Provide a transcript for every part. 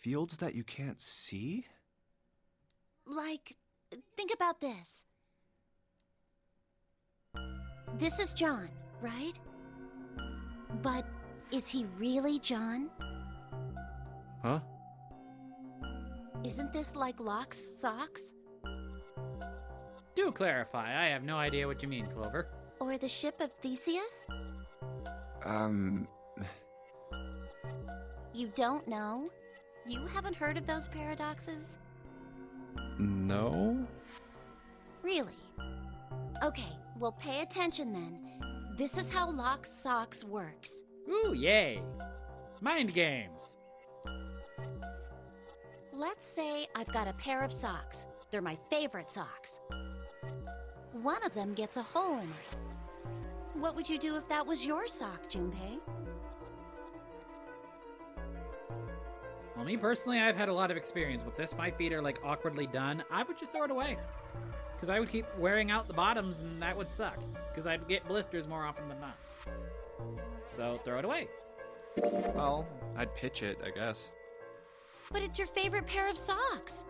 fields that you can't see? Like, think about this. This is John, right? But is he really John? Huh? Isn't this like Locke's socks? Do clarify. I have no idea what you mean, Clover. Or the ship of Theseus? You don't know? You haven't heard of those paradoxes? No? Really? Okay, well pay attention then. This is how Locke's socks works. Ooh, yay. Mind games. Let's say I've got a pair of socks. They're my favorite socks. One of them gets a hole in it. What would you do if that was your sock, Junpei? Well, me personally, I've had a lot of experience with this. My feet are like awkwardly done. I would just throw it away. Because I would keep wearing out the bottoms and that would suck. Because I'd get blisters more often than not. So throw it away. Well, I'd pitch it, I guess. But it's your favorite pair of socks.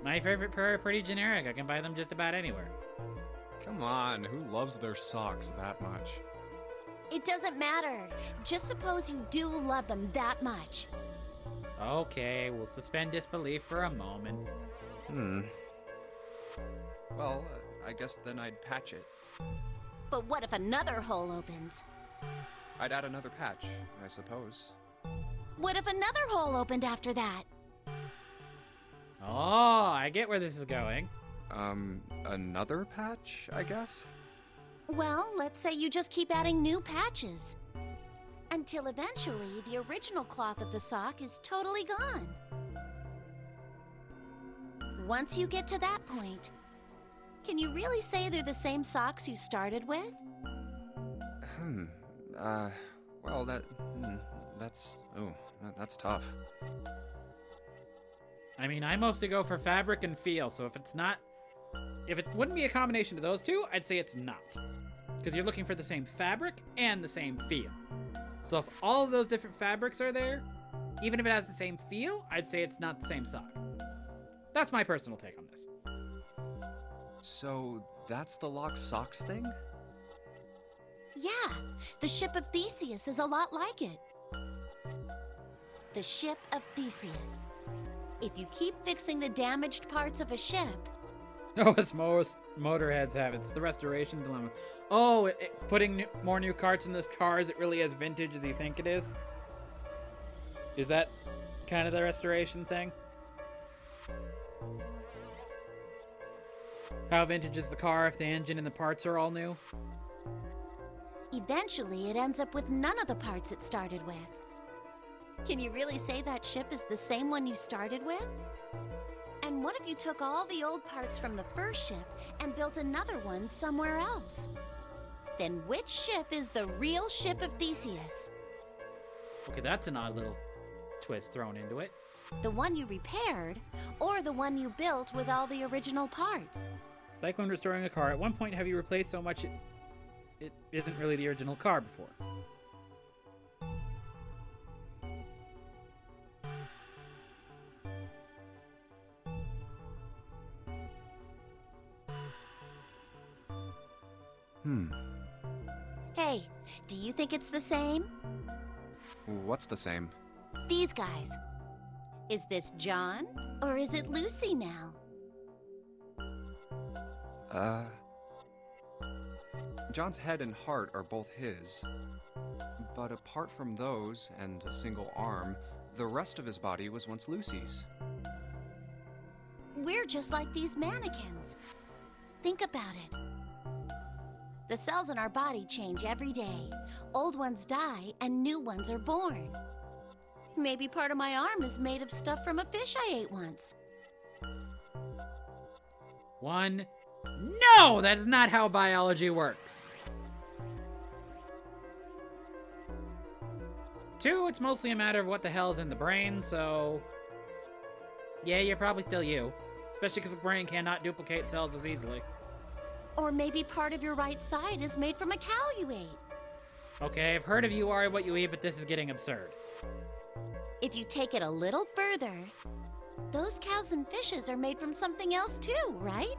My favorite pair are pretty generic. I can buy them just about anywhere. Come on, who loves their socks that much? It doesn't matter. Just suppose you do love them that much. Okay, we'll suspend disbelief for a moment. Well, I guess then I'd patch it. But what if another hole opens? I'd add another patch, I suppose. What if another hole opened after that? Oh, I get where this is going. Another patch, I guess? Well, let's say you just keep adding new patches. Until eventually, the original cloth of the sock is totally gone. Once you get to that point, can you really say they're the same socks you started with? Well, that's tough. I mean, I mostly go for fabric and feel, so if it wouldn't be a combination of those two, I'd say it's not. Because you're looking for the same fabric and the same feel. So if all of those different fabrics are there, even if it has the same feel, I'd say it's not the same sock. That's my personal take on this. So, that's the Locke socks thing? Yeah, the ship of Theseus is a lot like it. The ship of Theseus. If you keep fixing the damaged parts of a ship... Oh, as most motorheads have, it's the restoration dilemma. Oh, putting more new parts in this car, is it really as vintage as you think it is? Is that kind of the restoration thing? How vintage is the car if the engine and the parts are all new? Eventually, it ends up with none of the parts it started with. Can you really say that ship is the same one you started with? And what if you took all the old parts from the first ship and built another one somewhere else? Then which ship is the real ship of Theseus? Okay, that's an odd little twist thrown into it. The one you repaired, or the one you built with all the original parts? It's like when restoring a car. At one point, have you replaced so much it isn't really the original car before? Hey, do you think it's the same? What's the same? These guys. Is this John, or is it Lucy now? John's head and heart are both his. But apart from those, and a single arm, the rest of his body was once Lucy's. We're just like these mannequins. Think about it. The cells in our body change every day. Old ones die, and new ones are born. Maybe part of my arm is made of stuff from a fish I ate once. No, that's not how biology works. 2, it's mostly a matter of what the hell's in the brain, so... Yeah, you're probably still you. Especially because the brain cannot duplicate cells as easily. Or maybe part of your right side is made from a cow you ate. Okay, I've heard of you are what you eat, but this is getting absurd. If you take it a little further, those cows and fishes are made from something else too, right?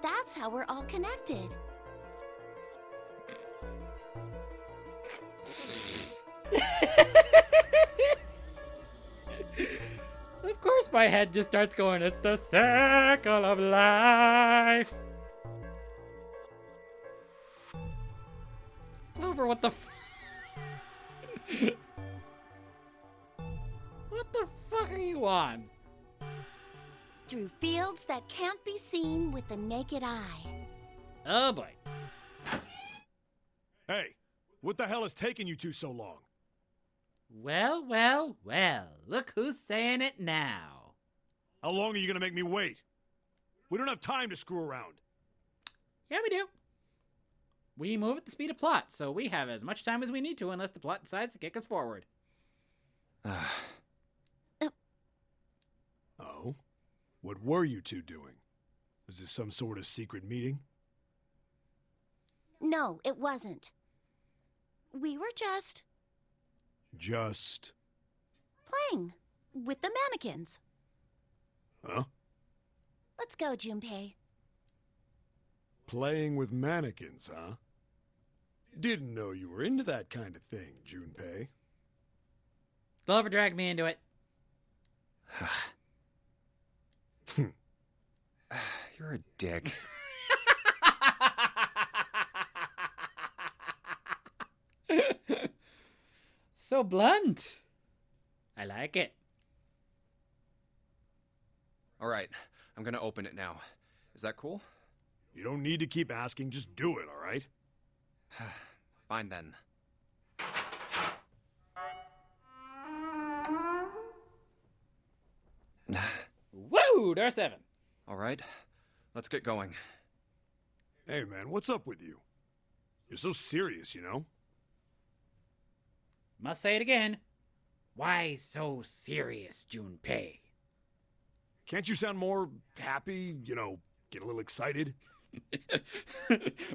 That's how we're all connected. Of course my head just starts going, it's the circle of life. Clover, what the What the fuck are you on? Through fields that can't be seen with the naked eye. Oh boy. Hey, what the hell is taking you two so long? Well, well, well, look who's saying it now. How long are you gonna make me wait? We don't have time to screw around. Yeah, we do. We move at the speed of plot, so we have as much time as we need to unless the plot decides to kick us forward. Oh? What were you two doing? Was this some sort of secret meeting? No, it wasn't. We were just Just... playing with the mannequins. Huh? Let's go, Junpei. Playing with mannequins, huh? Didn't know you were into that kind of thing, Junpei. Clover dragged me into it. You're a dick. So blunt. I like it. All right, I'm gonna open it now. Is that cool? You don't need to keep asking, just do it, alright? Fine then. Woo! Door 7. All right, let's get going. Hey man, what's up with you? You're so serious, you know? Must say it again. Why so serious, Junpei? Can't you sound more happy, you know, get a little excited?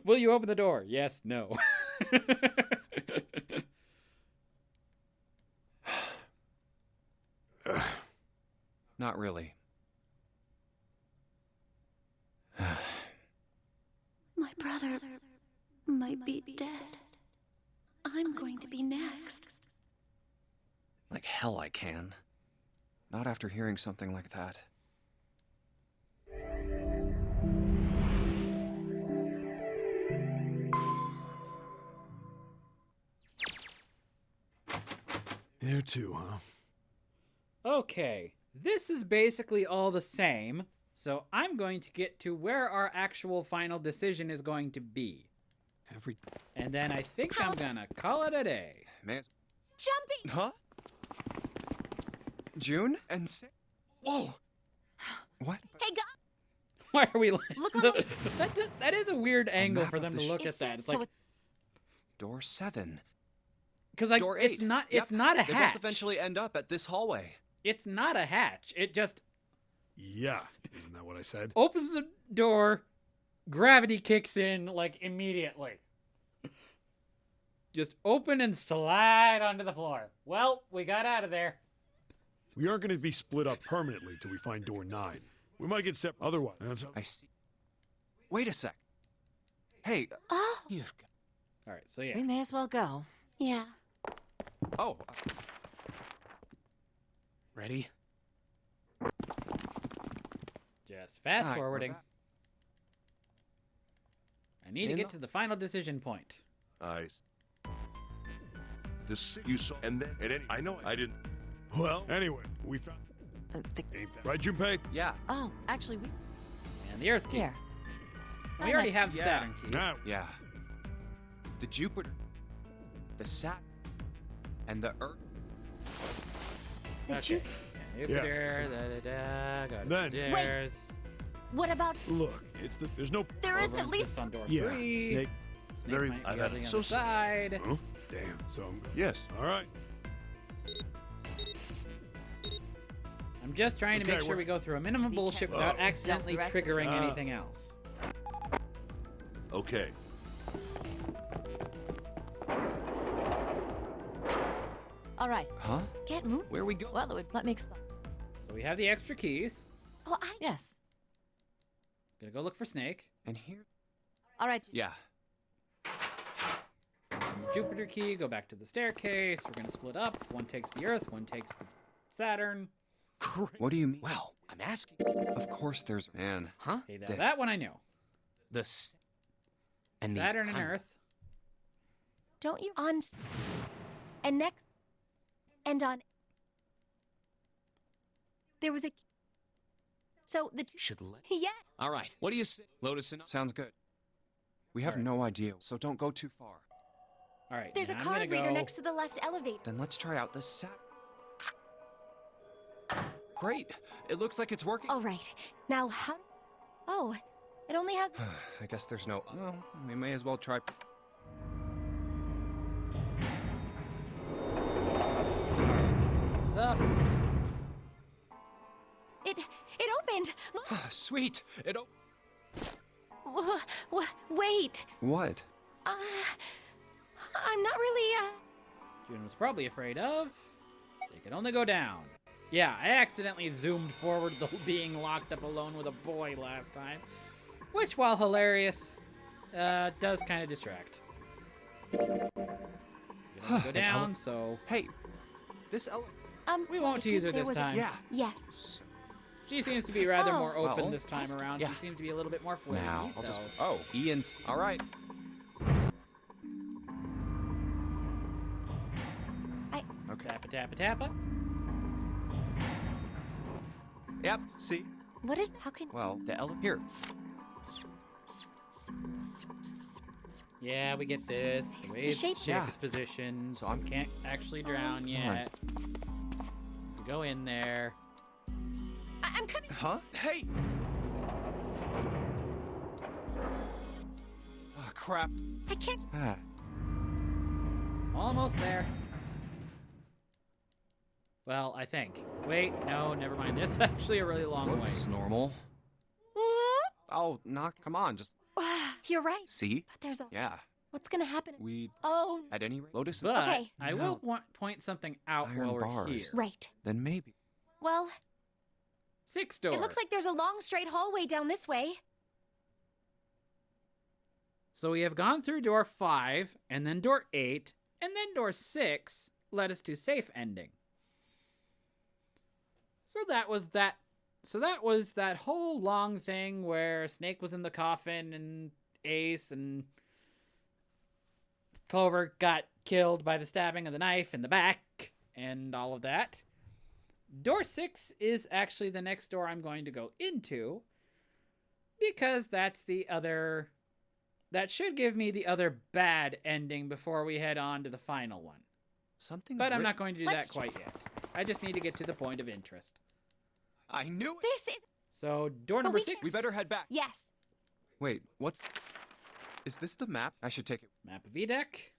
Will you open the door? Yes, no. Not really. My brother might be dead. I'm going to be next. Like hell I can. Not after hearing something like that. There too, huh? Okay, this is basically all the same, so I'm going to get to where our actual final decision is going to be. And then I think I'm gonna call it a day. Man. Jumping! Huh? June and Whoa! What? Hey, God! Why are we like Look on that is a weird angle map for of them the to look It's- at that. It's so like it's- Door 7. because like Door 8. it's not Yep, it's not a they hatch. both eventually end up at this hallway. It's not a hatch. It just Yeah, isn't that what I said? opens the door, gravity kicks in like immediately. Just open and slide onto the floor. Well, we got out of there. We aren't going to be split up permanently till we find door 9. We might get separate otherwise. That's I see. Wait a sec. Hey, Oh, you've got... All right, so yeah. We may as well go. yeah. Oh. Ready? Just fast Alright, we're forwarding. back. I need to In get the- to the final decision point. This you saw, and then and any, I know I didn't. Well, anyway, we found... Ain't that right, Junpei? Yeah. Oh, actually, we And the Earth key. here. And we already have the Yeah. Saturn key. Now, Yeah. The Jupiter, the Saturn, and the Earth. The Okay. Ju- Jupiter, da, go Then- downstairs. What about... look, it's this. There's no... There is Over at and least... sits on door Yeah, 3. snake. Snake Very- might I've be had on it the so other side. Huh? Damn, so I'm... Yes. All right. I'm just trying to Okay, make sure we're- we go through a minimum Be bullshit careful. without Oh. accidentally Dump the rest of triggering it. anything else. Okay. All right. Huh? Get moving. Where we go? Well, it would let me explain. So we have the extra keys. Oh, Yes. Gonna go look for Snake. And here? All right. Yeah. Jupiter key, go back to the staircase. We're gonna split up. One takes the Earth, one takes the Saturn. What do you mean? Well, I'm asking. Of course there's... Man. Huh? Okay, This. that one I know. This. And the Saturn and huh? Earth. don't you on and next and on. There was a. So the two. Should let. Yeah. All right. What do you say, Lotus and Sounds good. We have Alright. no idea, so don't go too far. All right. There's a now I'm gonna card reader go- next to the left elevator. Then let's try out the Sat. Great. It looks like it's working. All right. Now how? Oh, it only has. I guess there's no... Well, we may as well try... What's up? It opened. Look. Sweet. It... Wait. What? I'm not really. June was probably afraid of. They could only go down. Yeah, I accidentally zoomed forward the being locked up alone with a boy last time. Which, while hilarious, does kind of distract. You can only go down, so Hey, this ele... we won't it tease did- her there this was a- time. Yeah. Yes. She seems to be rather Oh. more open Well, this time that's- around. yeah. She seems to be a little bit more fluid. Now, I'll so. just... Oh, Ian's... All right. Okay. Tappa, tappa, tappa. Yep, see? What is? How can? Well, the ele... Here. Yeah, we get this. The way The its shape- ship Yeah. is positioned, So so I'm- we can't actually drown on. yet. We go in there. I'm coming. Huh? Hey! Oh, crap. I can't. Ah. Almost there. Well, I think. Wait, no, never mind. That's actually a really long Looks way. normal. Oh, knock. Come on, just... You're right. See? But there's a. Yeah. What's gonna happen? We... Oh, At any rate... Lotus... But Okay. I will point something out Iron while we're bars. here. right. Then maybe... Well, 6 door. it looks like there's a long straight hallway down this way. So we have gone through door 5, and then door 8, and then door 6 led us to safe ending. So that was that. So that was that whole long thing where Snake was in the coffin and Ace and Clover got killed by the stabbing of the knife in the back and all of that. Door 6 is actually the next door I'm going to go into because that's the other... That should give me the other bad ending before we head on to the final one. Something's But I'm writ- not going to do Let's that quite yet. I just need to get to the point of interest. I knew it! This is. So, door number we 6. can't- We better head back. Yes. Wait, what's... Is this the map? I should take it. Map of Edek.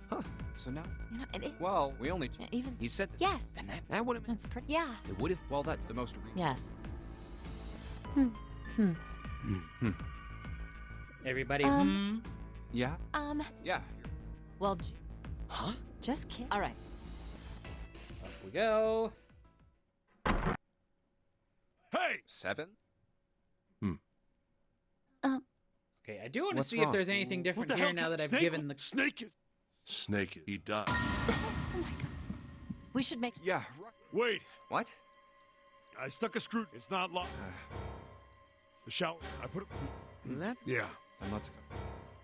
Huh. So now... You know, and it, Well, we only... even He said that. Yes. And that would have been. that's pretty. Yeah. It would have. Well, that's the most... Yes. Everybody, Yeah? Yeah. Well, Huh? just kidding. All right. Up we go. Hey! 7? Okay, I do want to What's see if wrong? there's anything What different the here hell? now that I've Snake? given the... Snake is... Snake, he died. Oh my god. We should make. Yeah, right. Wait. What? I stuck a screw. It's not locked. The shower. I put it... That. Yeah. Then let's go.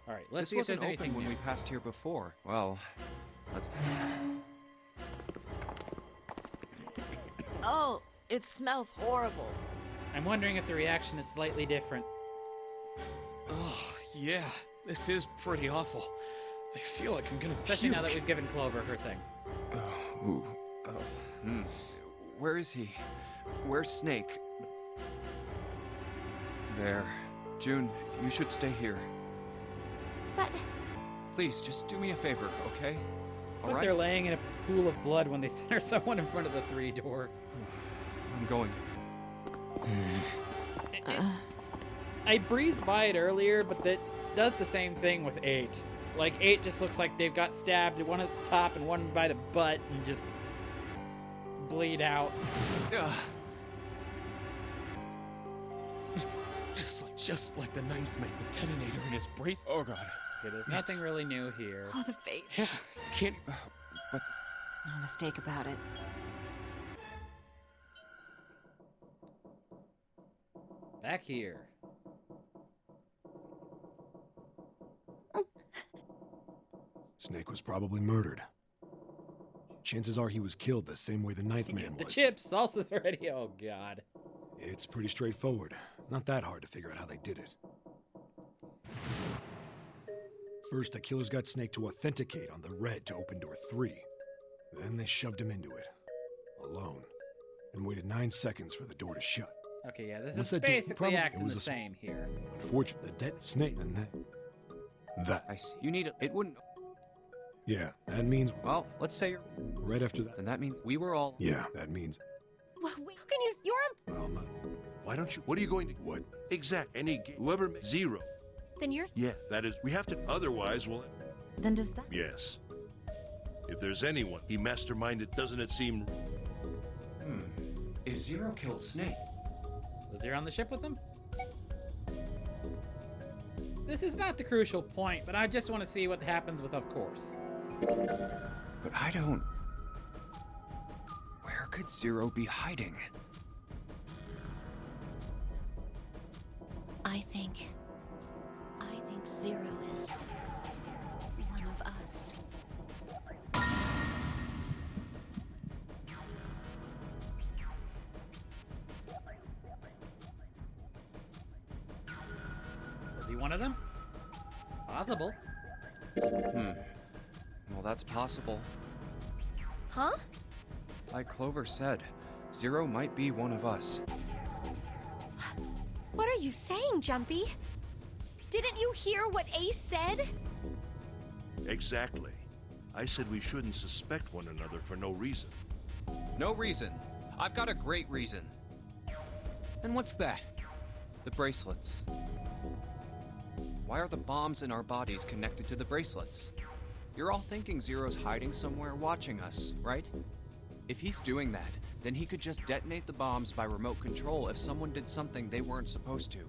All right, let's This see if wasn't there's open anything when new. we passed here before. Well, let's... Oh, it smells horrible. I'm wondering if the reaction is slightly different. Oh, yeah. This is pretty awful. I feel like I'm gonna Especially puke. now that we've given Clover her thing. Ooh. Oh. Where is he? Where's Snake? There. June, you should stay here. But Please, just do me a favor, okay? It's All like right? they're laying in a pool of blood when they center someone in front of the 3 door. I'm going. I breezed by it earlier, but that does the same thing with 8. Like 8 just looks like they've got stabbed, one at the top and one by the butt, and just bleed out. Ugh. Just like the ninth made the detonator in his brace. Oh god. Okay, there's nothing really new here. Oh, the fate. Yeah, can't. No mistake about it. Back here. Snake was probably murdered. Chances are he was killed the same way the ninth man The was. chips, salsa's already. Oh god. It's pretty straightforward. Not that hard to figure out how they did it. First, the killers got Snake to authenticate on the red to open door 3. Then they shoved him into it, alone, and waited 9 seconds for the door to shut. Okay, yeah, this What's is that do? basically Probably- acting it was the a- same here. Unfortunately, the dead Snake and that. I see. You need it wouldn't. Yeah, that means Well, let's say you're. right after that. Then that means we were all. Yeah, that means. How can you? Well, not. Why don't you? What are you going to? What? Exact. Any game. Whoever makes 0. Then you're. Yeah, that is. We have to. Otherwise, we'll. Then does that... Yes. If there's anyone he masterminded, doesn't it seem? If Zero killed Snake, Was Zero on the ship with them? This is not the crucial point, but I just want to see what happens with Of Course. but I don't. Where could Zero be hiding? I think Zero is one of us. Was he one of them? Possible. Well, that's possible. Huh? Like Clover said, Zero might be one of us. What are you saying, Jumpy? Didn't you hear what Ace said? Exactly. I said we shouldn't suspect one another for no reason. No reason. I've got a great reason. And what's that? The bracelets. Why are the bombs in our bodies connected to the bracelets? You're all thinking Zero's hiding somewhere watching us, right? If he's doing that, then he could just detonate the bombs by remote control if someone did something they weren't supposed to.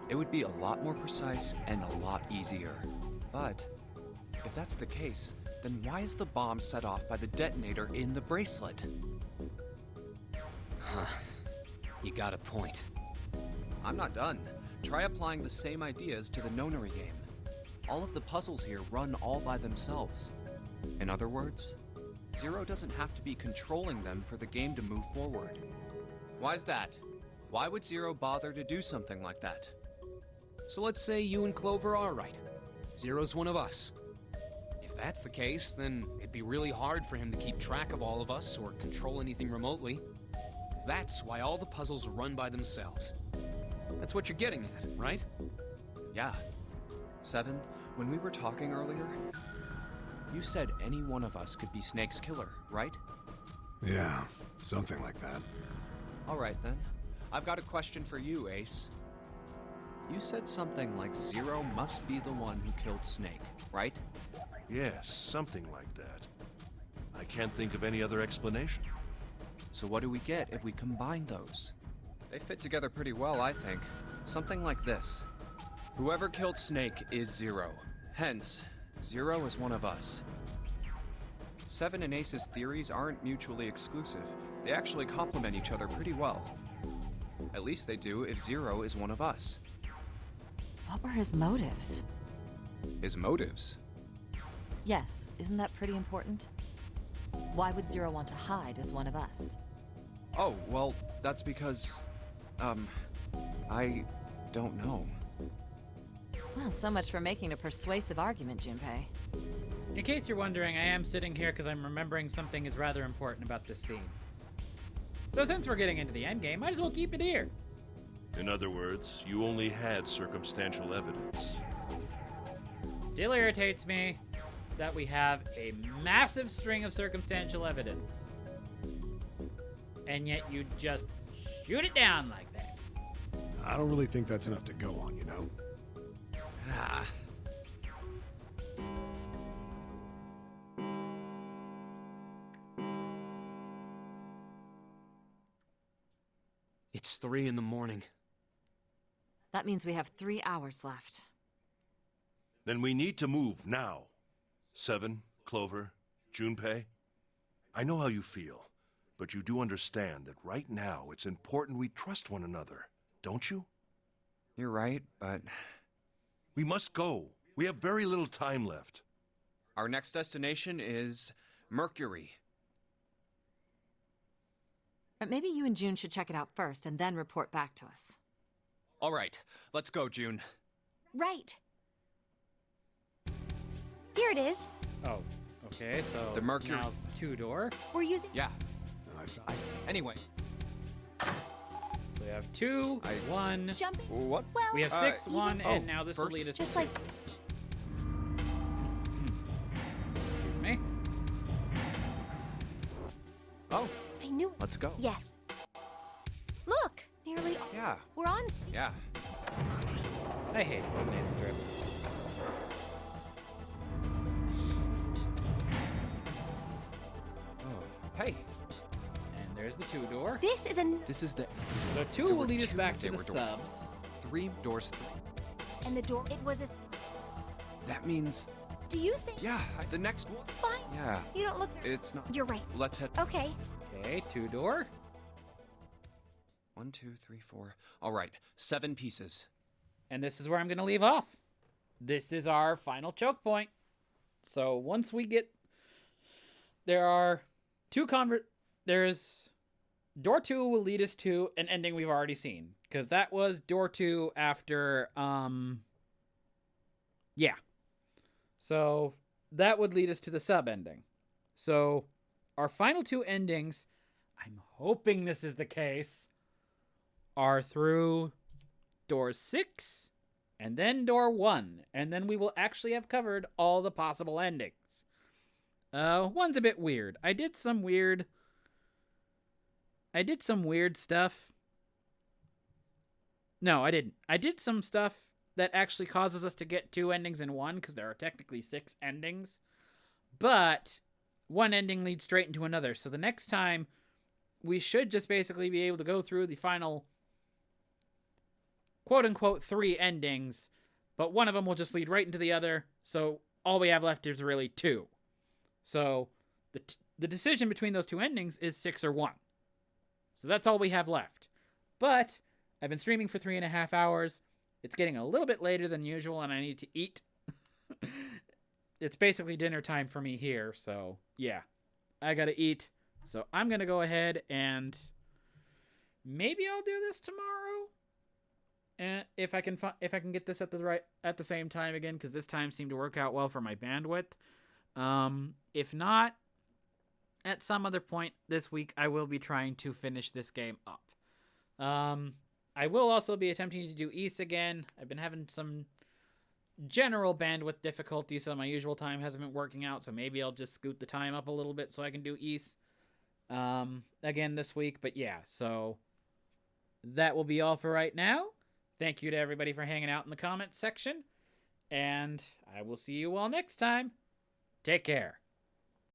It would be a lot more precise and a lot easier. But if that's the case, then why is the bomb set off by the detonator in the bracelet? You got a point. I'm not done. Try applying the same ideas to the nonary game. All of the puzzles here run all by themselves. In other words, Zero doesn't have to be controlling them for the game to move forward. Why's that? Why would Zero bother to do something like that? So let's say you and Clover are right. Zero's one of us. If that's the case, then it'd be really hard for him to keep track of all of us or control anything remotely. That's why all the puzzles run by themselves. That's what you're getting at, right? Yeah. 7, when we were talking earlier, you said any one of us could be Snake's killer, right? Yeah, something like that. Alright then. I've got a question for you, Ace. You said something like Zero must be the one who killed Snake, right? Yes, something like that. I can't think of any other explanation. So what do we get if we combine those? They fit together pretty well, I think. Something like this. Whoever killed Snake is Zero. Hence, Zero is one of us. 7 and Ace's theories aren't mutually exclusive. They actually complement each other pretty well. At least they do if Zero is one of us. What were his motives? His motives? Yes, isn't that pretty important? Why would Zero want to hide as one of us? Oh, well, that's because... I don't know. Well, so much for making a persuasive argument, Junpei. In case you're wondering, I am sitting here because I'm remembering something is rather important about this scene. So since we're getting into the endgame, might as well keep it here. In other words, you only had circumstantial evidence. Still irritates me that we have a massive string of circumstantial evidence. And yet you just shoot it down like that. I don't really think that's enough to go on, you know? It's 3 in the morning. That means we have 3 hours left. Then we need to move now. Seven, Clover, Junpei. I know how you feel, but you do understand that right now it's important we trust one another, don't you? You're right, but We must go. We have very little time left. our next destination is Mercury. But maybe you and June should check it out first and then report back to us. All right, let's go, June. Right. Here it is. Oh, okay, so The Mercury- now 2-door. We're using. Yeah. Anyway, So we have 2, I- 1. Jumping. what? Well, We have 6, 1, oh, and now this will first- lead us just to like. Excuse me. Oh, I knew. let's go. Yes. Look, nearly. Yeah, We're on. yeah. I hate those nasal drip. Oh, hey, And there's the 2-door. This is an. this is the So 2 There will were lead us two- back to they the were doors. subs. 3 doors. And the door. It was a. That means, Do you think? yeah, the next one. Fine. Yeah, You don't look. it's not. You're right. Let's head. Okay. Okay, 2-door. 1, 2, 3, 4. All right, 7 pieces. And this is where I'm going to leave off. This is our final choke point. So once we get... There are 2 There's... Door 2 will lead us to an ending we've already seen. Because that was door 2 after... Yeah. So that would lead us to the sub-ending. So our final 2 endings, I'm hoping this is the case, are through door 6 and then door 1. And then we will actually have covered all the possible endings. One's a bit weird. I did some weird stuff. No, I didn't. I did some stuff that actually causes us to get 2 endings in one, because there are technically 6 endings. But one ending leads straight into another. So the next time, we should just basically be able to go through the final quote-unquote 3 endings, but one of them will just lead right into the other, so all we have left is really 2. So the decision between those 2 endings is 6 or 1. So that's all we have left. But I've been streaming for 3.5 hours. It's getting a little bit later than usual, and I need to eat. It's basically dinner time for me here, so yeah. I gotta eat. So I'm gonna go ahead and maybe I'll do this tomorrow. And if I can get this at the same time again, because this time seemed to work out well for my bandwidth. If not, at some other point this week, I will be trying to finish this game up. I will also be attempting to do East again. I've been having some general bandwidth difficulty, so my usual time hasn't been working out, so maybe I'll just scoot the time up a little bit so I can do East again this week. But yeah, so that will be all for right now. Thank you to everybody for hanging out in the comments section, and I will see you all next time. Take care.